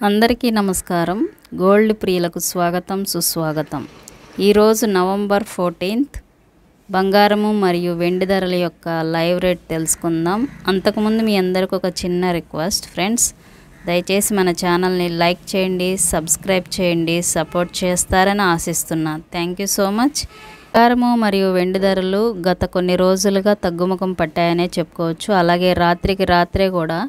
అందరికీ నమస్కారం. గోల్డ్ ప్రియులకు స్వాగతం సుస్వాగతం. ఈరోజు నవంబర్ 14th బంగారము మరియు వెండి ధరల యొక్క లైవ్ రేట్ తెలుసుకుందాం. అంతకుముందు మీ అందరికి ఒక చిన్న రిక్వెస్ట్ ఫ్రెండ్స్, దయచేసి మన ఛానల్ని లైక్ చేయండి, సబ్స్క్రైబ్ చేయండి, సపోర్ట్ చేస్తారని ఆశిస్తున్నా. Thank you so much. బంగారము మరియు వెండి ధరలు గత కొన్ని రోజులుగా తగ్గుముఖం పట్టాయనే చెప్పుకోవచ్చు. అలాగే రాత్రికి రాత్రే కూడా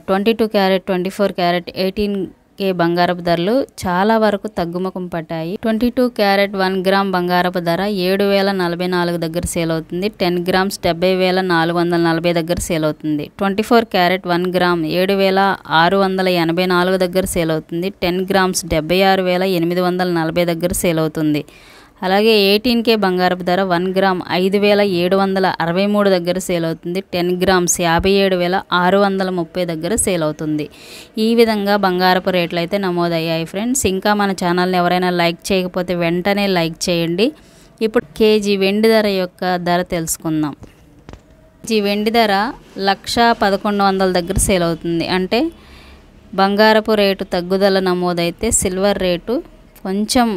22 క్యారెట్, 24 క్యారెట్, 18K బంగారపు ధరలు చాలా వరకు తగ్గుముఖం పట్టాయి. 22 క్యారెట్ 1 గ్రామ్ బంగారపు ధర 7,044 దగ్గర సేల్ అవుతుంది. 10 గ్రామ్స్ 70,440 దగ్గర సేల్ అవుతుంది. 24 క్యారెట్ 1 గ్రామ్ 7,684 దగ్గర సేల్ అవుతుంది. 10 గ్రామ్స్ 76,840 దగ్గర సేల్ అవుతుంది. అలాగే 18K బంగారపు ధర 1 గ్రామ్ 5,763 దగ్గర సేల్ అవుతుంది. 10 గ్రామ్స్ 57,630 దగ్గర సేల్ అవుతుంది. ఈ విధంగా బంగారపు రేట్లు అయితే నమోదయ్యాయి ఫ్రెండ్స్. ఇంకా మన ఛానల్ని ఎవరైనా లైక్ చేయకపోతే వెంటనే లైక్ చేయండి. ఇప్పుడు కేజీ వెండి ధర యొక్క ధర తెలుసుకుందాం. కేజీ వెండి ధర 1,11,00 దగ్గర సేల్ అవుతుంది. అంటే బంగారపు రేటు తగ్గుదల నమోదైతే సిల్వర్ రేటు కొంచెం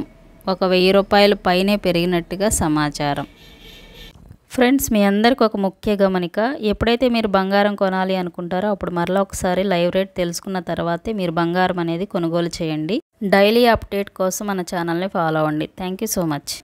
ఒక 1,000 రూపాయలు పైనే పెరిగినట్టుగా సమాచారం. ఫ్రెండ్స్, మీ అందరికి ఒక ముఖ్య గమనిక, ఎప్పుడైతే మీరు బంగారం కొనాలి అనుకుంటారో అప్పుడు మరలా ఒకసారి లైవ్ రేట్ తెలుసుకున్న తర్వాతే మీరు బంగారం అనేది కొనుగోలు చేయండి. డైలీ అప్డేట్ కోసం మన ఛానల్ని ఫాలో అవ్వండి. Thank you so much.